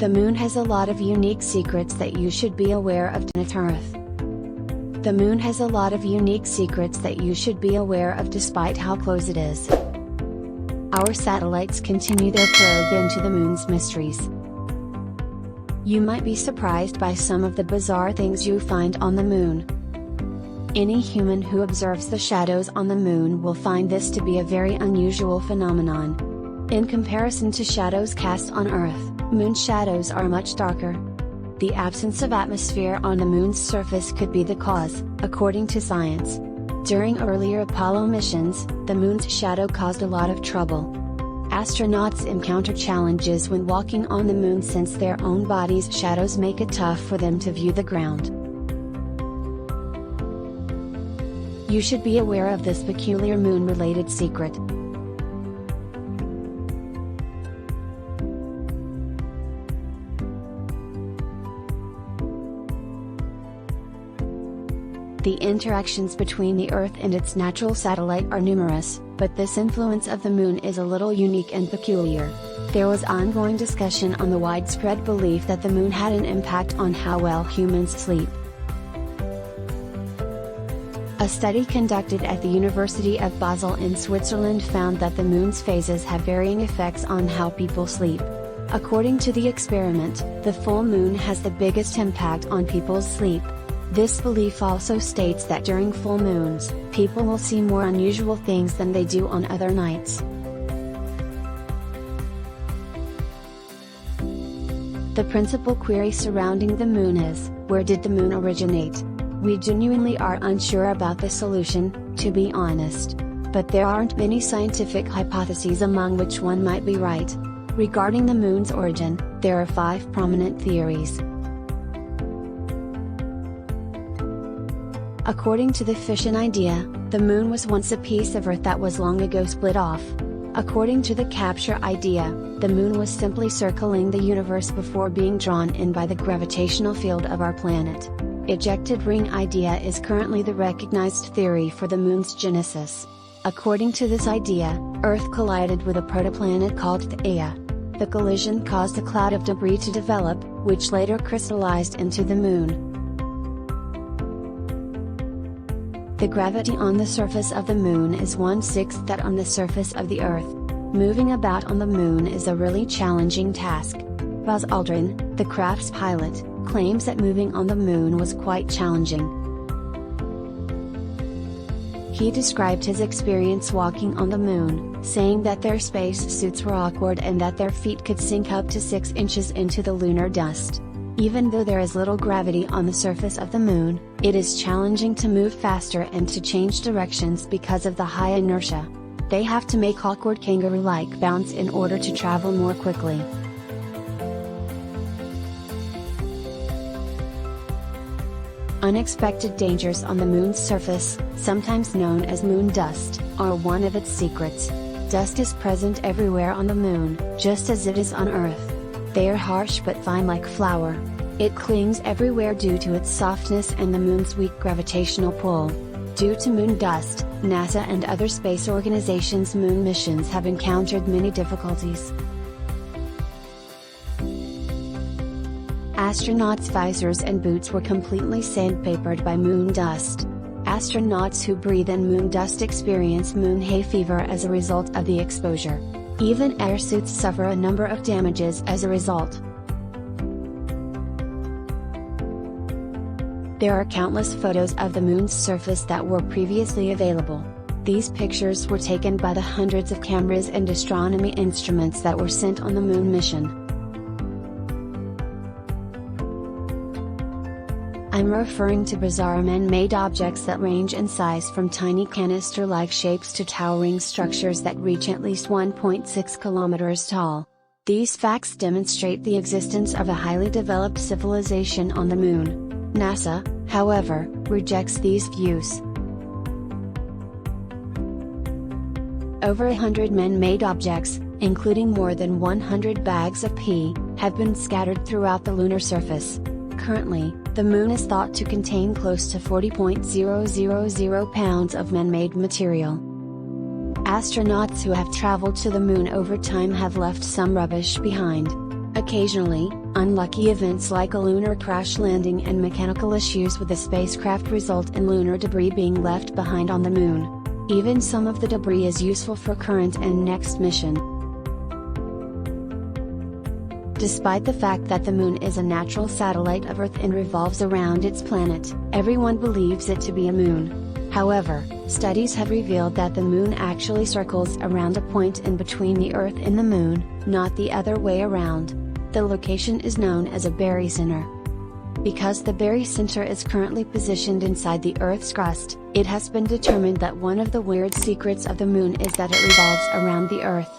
The moon has a lot of unique secrets that you should be aware of. Earth. The moon has a lot of unique secrets that you should be aware of despite how close it is. Our satellites continue their probe into the moon's mysteries. You might be surprised by some of the bizarre things you find on the moon. Any human who observes the shadows on the moon will find this to be a very unusual phenomenon. In comparison to shadows cast on Earth, moon shadows are much darker. The absence of atmosphere on the moon's surface could be the cause, according to science. During earlier Apollo missions, the moon's shadow caused a lot of trouble. Astronauts encounter challenges when walking on the moon since their own bodies' shadows make it tough for them to view the ground. You should be aware of this peculiar moon-related secret. The interactions between the Earth and its natural satellite are numerous, but this influence of the moon is a little unique and peculiar. There was ongoing discussion on the widespread belief that the moon had an impact on how well humans sleep. A study conducted at the University of Basel in Switzerland found that the moon's phases have varying effects on how people sleep. According to the experiment, the full moon has the biggest impact on people's sleep. This belief also states that during full moons, people will see more unusual things than they do on other nights. The principal query surrounding the moon is, where did the moon originate? We genuinely are unsure about the solution, to be honest. But there aren't many scientific hypotheses among which one might be right. Regarding the moon's origin, there are 5 prominent theories. According to the fission idea, the moon was once a piece of Earth that was long ago split off. According to the capture idea, the moon was simply circling the universe before being drawn in by the gravitational field of our planet. Ejected ring idea is currently the recognized theory for the moon's genesis. According to this idea, Earth collided with a protoplanet called Theia. The collision caused a cloud of debris to develop, which later crystallized into the moon. The gravity on the surface of the moon is 1/6 that on the surface of the Earth. Moving about on the moon is a really challenging task. Buzz Aldrin, the craft's pilot, claims that moving on the moon was quite challenging. He described his experience walking on the moon, saying that their space suits were awkward and that their feet could sink up to 6 inches into the lunar dust. Even though there is little gravity on the surface of the moon, it is challenging to move faster and to change directions because of the high inertia. They have to make awkward kangaroo-like bounds in order to travel more quickly. Unexpected dangers on the moon's surface, sometimes known as moon dust, are one of its secrets. Dust is present everywhere on the moon, just as it is on Earth. They are harsh but fine like flour. It clings everywhere due to its softness and the moon's weak gravitational pull. Due to moon dust, NASA and other space organizations' moon missions have encountered many difficulties. Astronauts' visors and boots were completely sandpapered by moon dust. Astronauts who breathe in moon dust experience moon hay fever as a result of the exposure. Even air suits suffer a number of damages as a result. There are countless photos of the moon's surface that were previously available. These pictures were taken by the hundreds of cameras and astronomy instruments that were sent on the moon mission. I'm referring to bizarre man-made objects that range in size from tiny canister-like shapes to towering structures that reach at least 1.6 kilometers tall. These facts demonstrate the existence of a highly developed civilization on the moon. NASA, however, rejects these views. Over 100 man-made objects, including more than 100 bags of pee, have been scattered throughout the lunar surface. Currently, the moon is thought to contain close to 40.000 pounds of man-made material. Astronauts who have traveled to the moon over time have left some rubbish behind. Occasionally, unlucky events like a lunar crash landing and mechanical issues with the spacecraft result in lunar debris being left behind on the Moon. Even some of the debris is useful for current and next mission. Despite the fact that the Moon is a natural satellite of Earth and revolves around its planet, everyone believes it to be a moon. However, studies have revealed that the Moon actually circles around a point in between the Earth and the Moon, not the other way around. The location is known as a barycenter. Because the barycenter is currently positioned inside the Earth's crust, it has been determined that one of the weird secrets of the Moon is that it revolves around the Earth.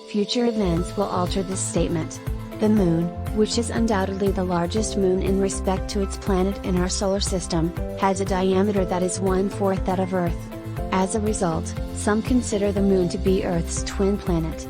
Future events will alter this statement. The Moon, which is undoubtedly the largest moon in respect to its planet in our solar system, has a diameter that is 1/4 that of Earth. As a result, some consider the Moon to be Earth's twin planet.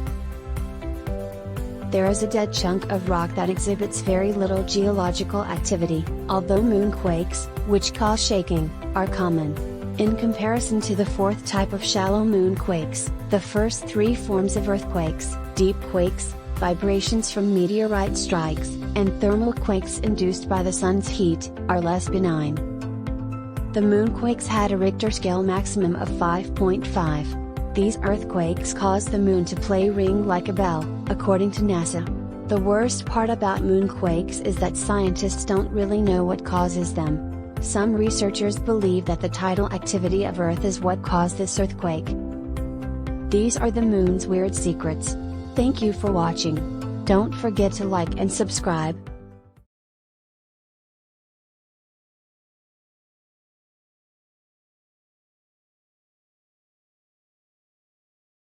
There is a dead chunk of rock that exhibits very little geological activity, although moonquakes, which cause shaking, are common. In comparison to the fourth type of shallow moonquakes, the first three forms of earthquakes, deep quakes, vibrations from meteorite strikes, and thermal quakes induced by the sun's heat, are less benign. The moonquakes had a Richter scale maximum of 5.5. These earthquakes caused the Moon to play ring like a bell, according to NASA. The worst part about moonquakes is that scientists don't really know what causes them. Some researchers believe that the tidal activity of Earth is what caused this earthquake. These are the Moon's weird secrets. Thank you for watching. Don't forget to like and subscribe.